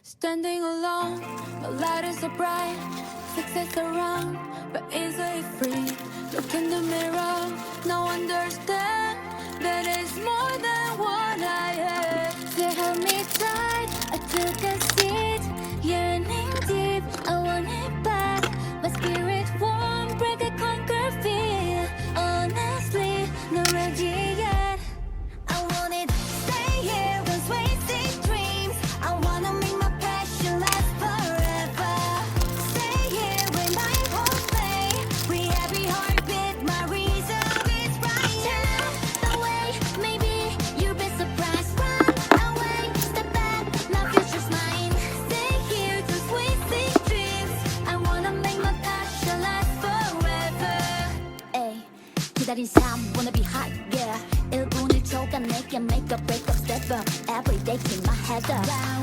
Standing alone, the light is so bright. Success around, but easily free. Look in the mirror, now understand that it's more than what I had. They held me tight, I took a seat. Yearning deep, I want it back. My spirit won't break a conquer fear. Honestly, not ready yet. I want it, stay here, once wasting dreams. I wanna make my passion last forever. Stay here when I won't play. We every heartbeat, my reserve is right here. The way, maybe you'll be surprised. Run away, step back, now future's mine. Stay here, just wasting dreams. I wanna make my passion last forever. Ay, 기다린 삶, wanna be hot, yeah. 1분 1초간 내게 make a break up, step up. Every day keep my head up.